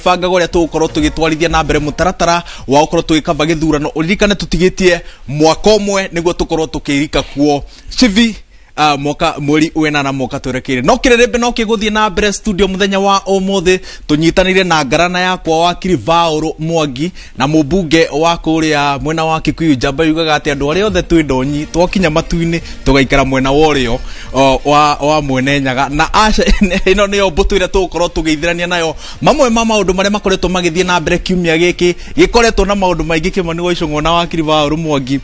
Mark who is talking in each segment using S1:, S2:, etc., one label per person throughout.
S1: mibanga goria tugukorwo tugitwarithia na mbere mutaratara wa gukorwo tugikaba githurano uririkane tutigitie mwaka umwe niguo tukorwo tukirika kuo civi moka mweri wena na moka turekire no kirerebe no kiguthie na mbere studio muthenya wa umuthi tunyitanire na ngarana yakwa wakiri Vaũrũ Mwangi na mubunge wa kuria mwena wa Kikuyu Njamba yugaga ati andu aria othe twindonyi twakinya matuini tugaikara mwena worio wa mwene Nyaga na aca ino niyo mbutu ira tugukorwo tugeithirania nayo mamwe ma maundu maria makoretwo magithie na mbere kiumia giki gikoretwo na maundu maingi Kimani wa Icũng'wa na wakiri Vaũrũ Mwangi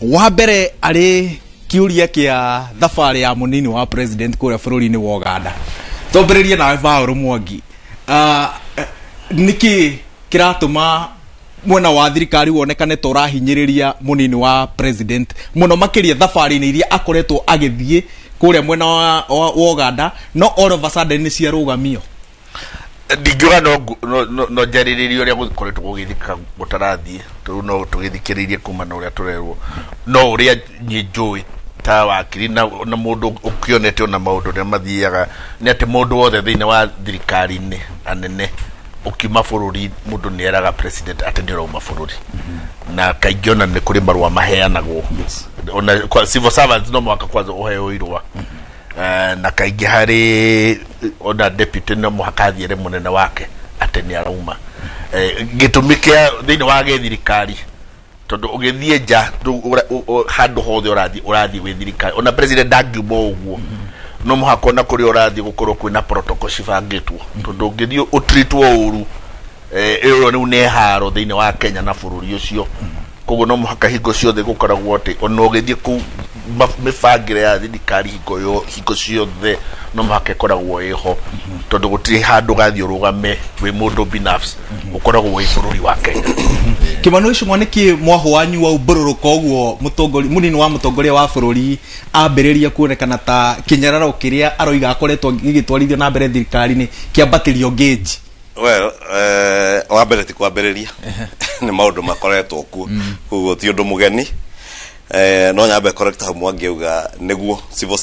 S1: wa mbere ari kiuria kia thabarĩ ya munini wa president kuria bũrũri-inĩ wa Uganda twambĩrĩrie nawe Vaũrũ Mwangi niki kiratuma mwena wa thirikari wonekane ta ũrahinyĩrĩria munini wa president muno makĩria thabarĩ-inĩ iria akoretwo agĩthiĩ kuria mwena wa Uganda no all of a sudden nĩ ciarũgamio
S2: ndingiuga no njarĩrĩria ũrĩa gũkoretwo gũgĩthika gũtarathiĩ no tũgĩthikĩrĩirie kuma na ũrĩa tũrerwo no ũrĩa njũĩ ta wakiri na mũndũ ũkĩonete ona maũndũ ũrĩa mathiaga nĩ atĩ mũndũ wothe thĩinĩ wa thirikari-inĩ anene ũkiuma bũrũri mũndũ nĩ eraga president atĩ nĩ ũrauma bũrũri na kaingĩ ona nĩ kũrĩ marũa maheanagwo ona civil servants no mwaka kwanza ũheo irũa na kaingĩ harĩ ona deputy no mũhaka athiĩre mũnene wake atĩ nĩ arauma gĩtũmi kĩa thĩinĩ wa gĩthirikari tondu ũgĩthiĩ nja handũ hothe ũrathiĩ wĩ thirikari ona president ndangiuma ũguo no mũhaka ona kũrĩa ũrathiĩ gũkorwo kwĩna protocol cibangĩtwo tondu ũngĩthiĩ ũtritwo ũru ĩyo rĩu nĩ haro thĩinĩ wa Kenya na bũrũri ũcio koguo no mũhaka hingo ciothe gũkoragwo atĩ ona ũgĩthiĩ kũu mĩbangĩre ya thirikari hingo ciothe no mũhaka ĩkoragwo ĩho tondu gũtirĩ handũ gathiĩ ũrũgame wĩ mũndũ binafsi ũkoragwo wĩ bũrũri wa Kenya.
S1: Kimani wa Icũng'wa nĩkĩ mwaho wanyu wa ũmbũrũrũka ũguo munini wa mũtongoria wa bũrũri ambĩrĩria kuonekana ta kĩnyararo kĩrĩa aroiga akoretwo gĩgĩtwarithio na mbere thirikari-inĩ kĩambatĩrio ngĩnji?
S3: Well, wa mbere ti kwambĩrĩria nĩ maũndũ makoretwo kuo koguo ti ũndũ mũgeni no nyambe correct hau Mwangi auga nĩguo civil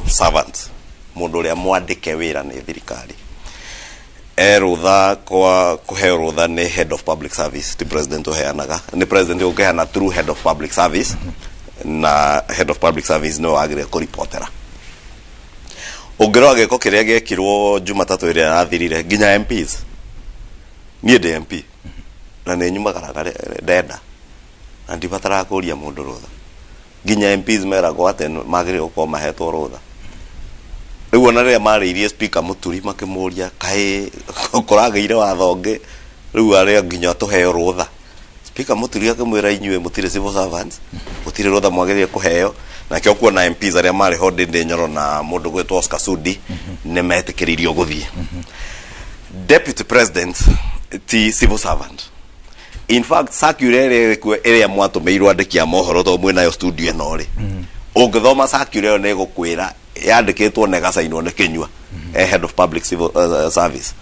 S3: servants mũndũ ũrĩa mwandĩke wĩra nĩ thirikari rũtha kwa kũheo rũtha nĩ head of public service ti president ũheanaga nĩ president ũkĩheana through head of public service na head of public service no agĩrĩire kũripotera ũngĩrora gĩko kĩrĩa gĩekirwo Jumatatũ ĩrĩa yathirire nginya MPs niĩ ndĩ MP na nĩ nyumagaraga ndenda na ndibataraga kũria mũndũ rũtha nginya MPs meragwo atĩ magĩrĩire gũkorwo mahetwo rũtha rĩu ona rĩrĩa marĩirie speaker Mũturi makĩmũria kaĩ kũragĩire watho ũngĩ rĩu arĩa nginya tũheo rũtha speaker Mũturi akĩmwĩra inyuĩ mũtirĩ civil servants mũtirĩ rũtha mwagĩrĩire kũheo nake ũkuona MPs arĩa marĩ ho ndĩ Nyoro na mũndũ gwĩtwo Oscar Sudi nĩ metĩkĩririo gũthiĩ deputy president ti civil servant. In fact circular ĩrĩa mwatũmĩirwo andĩki a mohoro to mwĩ nayo studio ĩno rĩ ũngĩthoma circular ĩyo nĩ gũkwĩra yandĩkĩtwo na ĩgacainwo nĩ Kĩnyua head of public civil service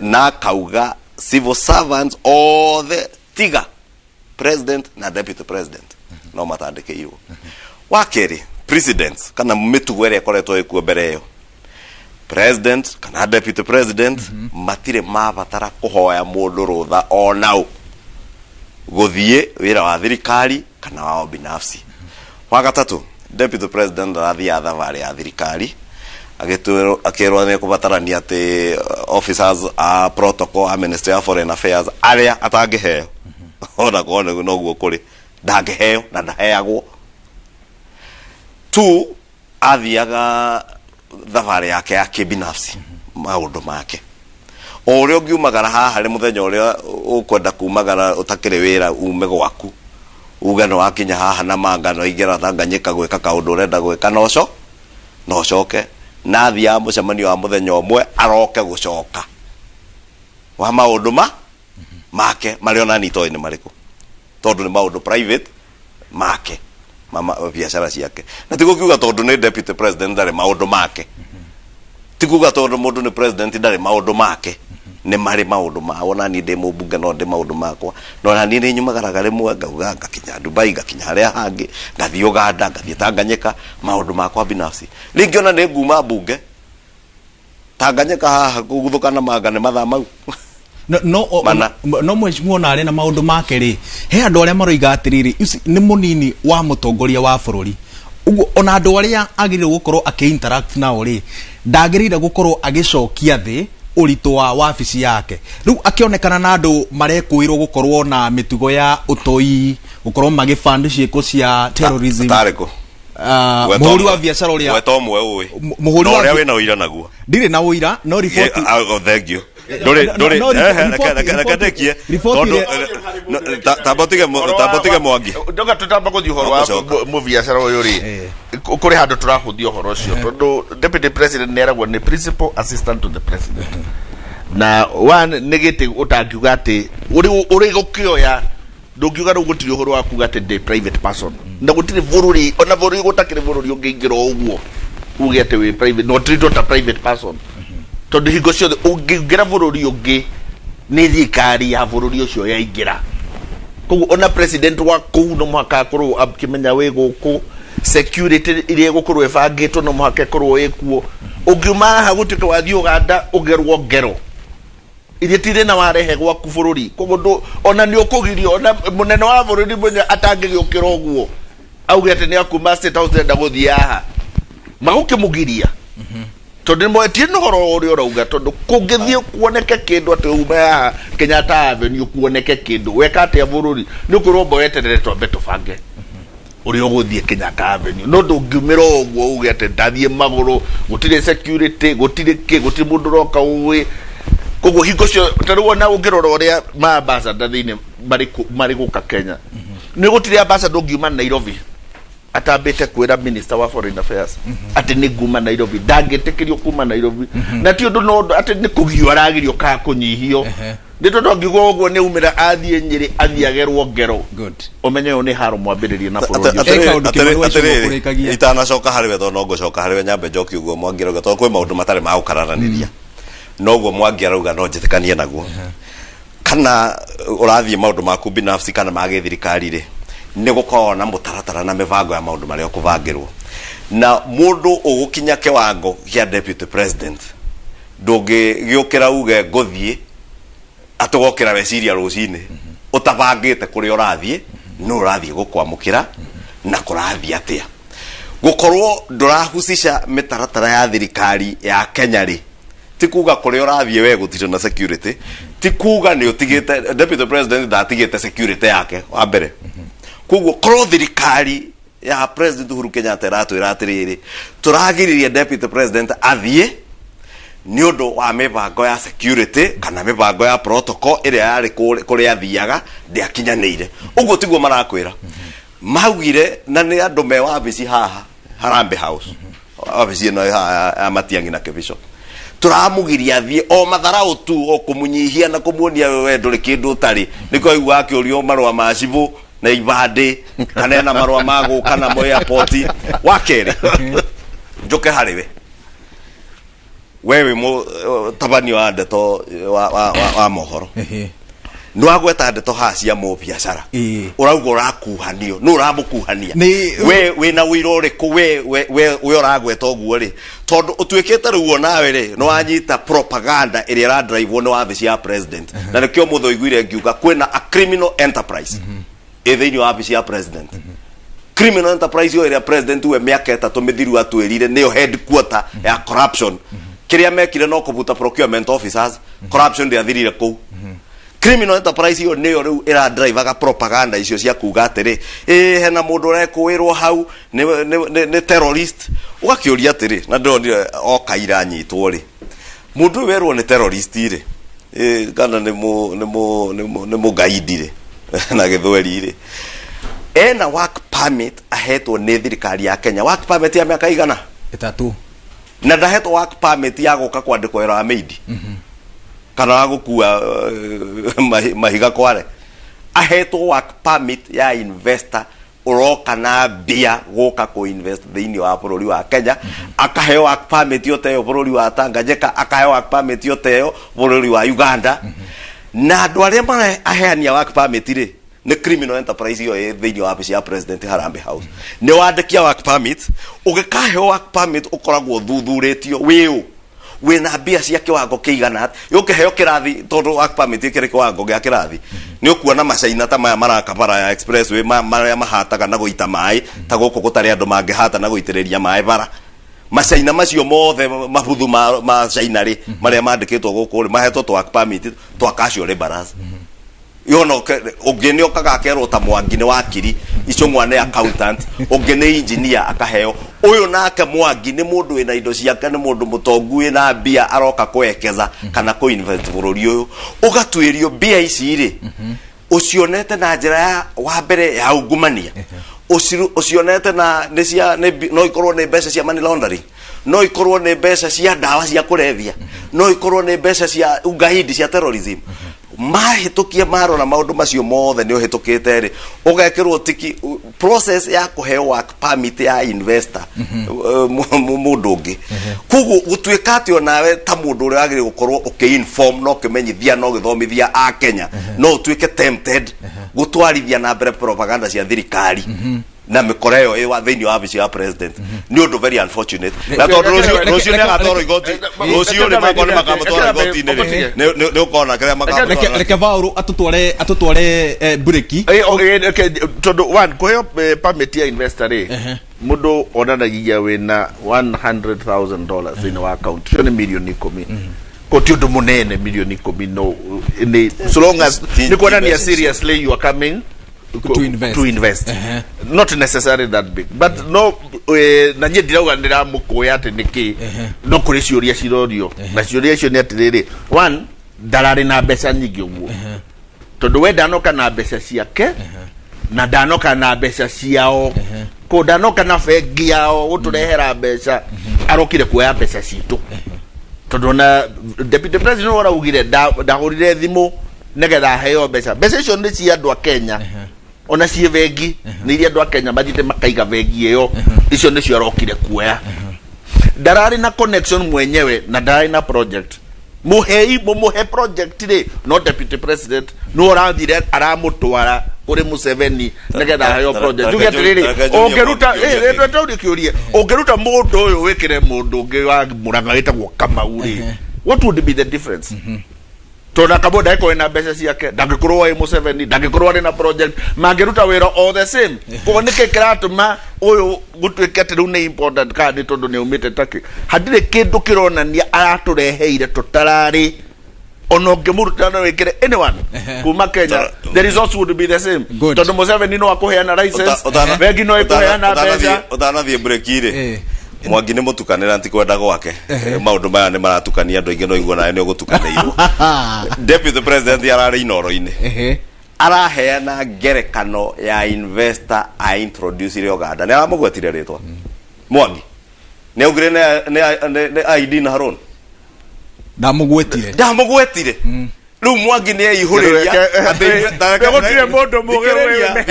S3: na kauga civil servants othe tiga president na deputy president no matandĩkĩirwo. Wa kerĩ presidents kana mĩtugo ĩrĩa ĩkoretwo ĩkuo mbere ĩyo president kana deputy president matirĩ mabatara kũhoya mũndũ rũtha onao gũthiĩ wĩra wa thirikari kana wao binafsi. Wa gatatũ deputy president arathiĩ thabarĩ ya thirikari akĩrwo nĩ kũbatarania atĩ officers a protocol a ministry of foreign affairs arĩa atangĩheo ona kone noguo kũrĩ ndangĩheo na ndaheagwo tu athiaga thabarĩ yake ya kĩbinafsi maũndũ make o ũrĩa ũngiumagara haha rĩ mũthenya ũrĩa ũkwenda kumagara ũtakĩrĩ wĩra ume gwaku uga no wakinya haha na mangano igera Tanganyika gwĩka kaũndũ ũrenda gwĩka no coke na athia mũcemanio wa mũthenya ũmwe aroke gũcoka wa maũndũ make marĩ ona nitoĩ nĩ marĩkũ tondũ nĩ maũndũ private make mama biashara ciake na tigukiuga tondũ nĩ deputy president ndarĩ maũndũ make tiguga tondũ mũndũ nĩ president ndarĩ maũndũ make nĩ marĩ maũndũ mao na niĩ ndĩ mũmbunge no ndĩ maũndũ makwa no na niĩ nĩ nyumagaraga rĩmwe ngauga ngakinya Dubai ngakinya harĩa hangĩ ngathiĩ Uganda ngathiĩ Tanganyika maũndũ makwa binafsi rĩngĩ ona nĩ nguma mbunge Tanganyika haha kuguthuka na manga nĩ mathaa mau
S1: no mheshimiwa na arĩ na maũndũ make rĩ he andũ arĩa maroiga atĩrĩrĩ nĩ mũnini wa mũtongoria wa bũrũri ũguo ona andũ arĩa agĩrĩirwo gũkorwo akĩ-interact nao rĩ ndagĩrĩire gũkorwo agĩcokia thĩ ũritũ wa wabici yake rĩu akĩonekana na andũ marekũĩrwo gũkorwo na mĩtugo ya ũtoi gũkorwo magĩfund ciĩko cia terrorism mũhũri wa biacara ũrĩa
S3: weta ũmwe ũĩ ũrĩa wĩna ũira naguo
S1: ndirĩ na ũira no report
S3: thank you Nakadekie tabotige mwangi
S2: ndoga tutamba guthi uhoro wa mubiacara uyu ri kuri handu turahuthia uhoro ucio tondu deputy president neragwo ni principal assistant to the president na one negate utangiuga ati uri gukioya ndungiuga ru gutiri uhoro wa kuga ati the private person na gutiri bururi ona bururi gutakire bururi ungiingira uguo uge ati we private no treat a private person tondu hingo ciothe ungiingira bururi ungi ni thikari ya bururi ucio yaingira koguo ona president wa kuu no muhaka akorwo akimenya wi guku security iria gukorwo ebangitwo no muhaka akorwo ikuo ungiuma haha gutuke wathii Uganda ugerwo ngero iria tire na warehe gwaku bururi koguo ona ni ukugirio ona munene wa bururi mwenye atangigiukira uguo auge ati ni akuma State House nda guthii haha magukimugiria tondu mwetie no horo uri urauga tondu kungithie kuoneke kindu ati uma haha Kenyatta Avenue kuoneke kindu weka ati bururi ni ukorwo mboeterere twambe tubange uri uguthie Kenyatta Avenue no ndungiumira uguo uge ati ndathie maguru gutire security gutire mundu roka uwi koguo hingo cio taruo na ungirora uria maambassador thiine mari guka Kenya ni gutire ambassador ngiuma Nairobi atambite kwira minister wa foreign affairs ati ni nguma Nairobi ndangitikirio kuma Nairobi na ti undu no ati ni kugio aragirio ka kunyihio ni tondu ngiugo uguo ni umira athie Nyeri athiagerwo ngero umenye yo ni haro mwambiririe na bururi
S3: itanacoka hariwe tondu ngocoka hariwe nyambe njoki uguo mwangiroga tondu kwi maundu matari ma gukararaniria noguo mwangiarauga no njitikanie naguo kana urathie maundu maku binafsi kana mage thirikari ri ni gukorwo na mutaratara na mivango ya maundu maria ukuvangirwo na mundu ugukinya kiwango gia deputy president ndungigiukira uge nguthie atugokira weciria rucini utabangite kuri urathie no urathie gukwamukira na kurathie atia gukorwo ndurahusisha mitaratara ya thirikari ya Kenya ri tikuga kuri urathie we gutire na security tikuga ni utigite deputy president ndatigite security yake wa mbere koguo korwo thirikari ya president Uhuru Kenyatta iratwira atiriri turagiririe deputy president athie ni undu wa mibango ya security kana mibango ya protocol iria yari kuri athiaga ndiakinyanire uguo tiguo marakwira maugire na ni andu me wabici haha Harambee House wabici no ya Matiang'i na Kibisho turamugiria athie o matharau tu o kumunyihia na kumuonia we nduri kindu utari niko igwa akiurio marwa ma civu na ibande kana na marwa mago kana mo airport wakere njoke hariwe wewe mo tabani wa ndeto wa mohoro no agweta ndeto hacia mo biacara urauga urakuhanio no uramukuhania we na wiro riku we uragweta oguo ri tondu utwikite ruo nawe ri no anyita propaganda iria ra drive no wabici ya president na nikio mutho igwire ngiuga kwina a criminal enterprise ethiini wa wabici ya president criminal enterprise yo iria president we miaka 3 mithiru atwirire niyo headquarter ya corruption kiria mekire no kubuta procurement officers corruption ndiathirire ku criminal enterprise yo niyo riu ira drive aga propaganda icio cia kuga atiri hena mundu urekuirwo hau ni terrorist ugakiuria atiri na ndonire okaira nyitwo ri mundu werwo ni terrorist ri kana ni mu guide ri na githweri ri ena work permit ahetwo ni thirikari ya Kenya work permit ya miaka igana
S1: 3
S3: na ndahetwo work permit ya guka kwandikwo wira wa maid kana gukua mahiga kware ahetwo work permit ya investor uroka na bia guka ku invest thiini wa bururi wa Kenya akaheo work permit yoteyo bururi wa Tanganyika akaheo work permit yoteyo bururi wa Uganda na andu aria aheania work permit ri ni criminal enterprise yo thiini wa wabici ya president Harambee House ni wandikia work permit ugikaheo work permit ukoragwo thuthurĩtio wiu wina mbia cia kiwango kiigana yuke heo kirathi tondu work permit kiri kiwango gia kirathi ni ukuona macaina ta maya marakabara ya expressway maria mahataga na guita mai ta guku gutari andu mangihata na guitiriria mai bara macaina macio mothe mabuthu ma caina ri maria mandikitwo guku mahetwo to work permit to casual laborers yono ogene okagakerwo ta Mwangi ni wakiri icungwa ni accountant ogene engineer akaheo uyu nake Mwangi ni mundu wina indo ciake ni mundu mutongu na mbia aroka kwekeza kana ko invest bururi uyu ugatwirio mbia ici ri ucionete na njira ya wa mbere ya ungumania ucionete na no ikorwo ni mbeca cia money laundering no ikorwo ni mbeca cia ndawa cia kurevia no ikorwo ni mbeca cia ungahidi cia terrorism mahitukia marona maundu macio mothe ni uhitukite ri ugekirwo tiki process ya kuheo work permit ya investor mundu ungi kugu gutwika atio nawe ta mundu uri agire gukorwo ukiinform no kimenyithia no githomithia a Kenya no utwike tempted gutwarithia na mbere propaganda cia thirikari na mikoreo wa thini wa vice president ni undu very unfortunate na tondu rucio ni agatoro igoti rucio ni makoni makamutwara igoti ni ukona kire makamutwara
S1: reke vauru atutware bureki
S2: tondu one kuheo permit ya investor ri mundu onanagia wina $100,000 thini wa account cio ni milioni 10 ko ti undu munene milioni 10 no ni so long as ni kuonania seriously you are coming to invest. Not necessarily that big but no na nye dirauga ndira mukuya ati niki no kuri ciuria cirorio na ciuria icio ni atiriri one darari na mbeca nyingi uguo tondu we ndanoka na mbeca ciake na ndanoka na mbeca ciao ko ndanoka na bengi yao guturehera mbeca arokire kuoya mbeca citu tondu na deputy president ora ugire ndagurire thimu negetha heo mbeca icio ni cia andu a Kenya ona cie vengi ni iria andu a Kenya mathite makaiga vengi iyo icio nicio arokire kuoya darari na connection mwenyewe na darari na project muhe project ri no deputy president no arathire aramutwara kuri Museveni negetha heo project juge atiriri ongeruta ndo kiurie ongeruta mundu uyu wikire mundu ungi wa Murang'a witagwo Kamau ri what would be the difference tonda kaboda iko na mbeca ciake ndagikorwo ai Museveni ndagikorwo ari na project mangeruta wira all the same ko nike kiratuma uyu gutwike ati ni important card tondu ni umite taki hadire kindu kironania aratureheire tutarari ono ngemuruta na wikire anyone kuma Kenya the results would be the same tondu Museveni no akuheana license bengi no ikuheana mbeca
S3: utanathie break ire Mwangi ni mutukanira ntikwenda gwake maundu maya ni maratukania andu aingi no igua nae ni ugutukanirwo deputy president arari inoro-ini araheana ngerekano ya investor a introduce ire Uganda ni aramugwetire ritwa Mwangi ni augire ne ID na Harun ndamugwetire riu Mwangi ni ihuriria
S2: gutire mundu mugireria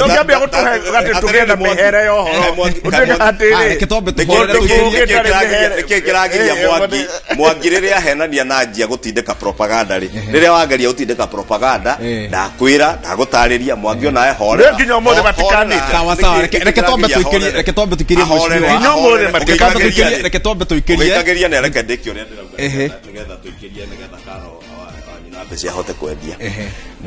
S2: ngiambia gutuhe gati tugenda mihere yo horo utega atiri
S1: kitombe
S3: kiragiria Mwangi riria henania na njia gutindika propaganda ri riria wageria gutindika propaganda ndakwira ndagutariria Mwangi ona ehore
S2: nginya mothe batikani
S1: sawa reke tombe tukirie
S2: mheshimiwa nginya mothe batikani
S1: reke tombe tukirie
S3: gageria ne reke ndiki uria ndirauga tuikirie nigetha karo nyina mbeca ahote kwendia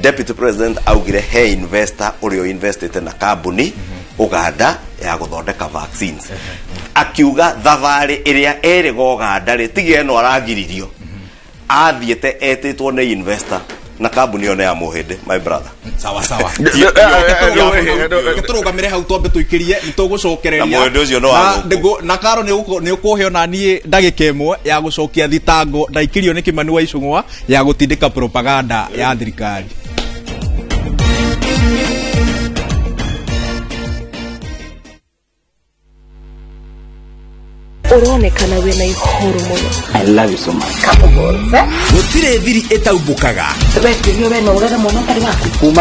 S3: deputy president augire he investor urio investite na kambuni Uganda ya guthondeka vaccines akiuga thavari iria eri Uganda ri tige no aragiririo athiete etitwo ni investor na kambuni yone ya muhinde my brother
S1: sawa turugamire hau tombe tuikirie nitugucokereria na karo ni ukuheo na nie ndagika imwe ya gucokia thitango ndaikirio ni Kimani wa Icung'wa ya gutindika propaganda ya thirikari
S4: uronekana wena ihoro muno.
S5: I love you so much.
S4: Kapogorza
S1: gutire thiri etaumbukaga
S4: wewe ndio wewe unaona muno kari wako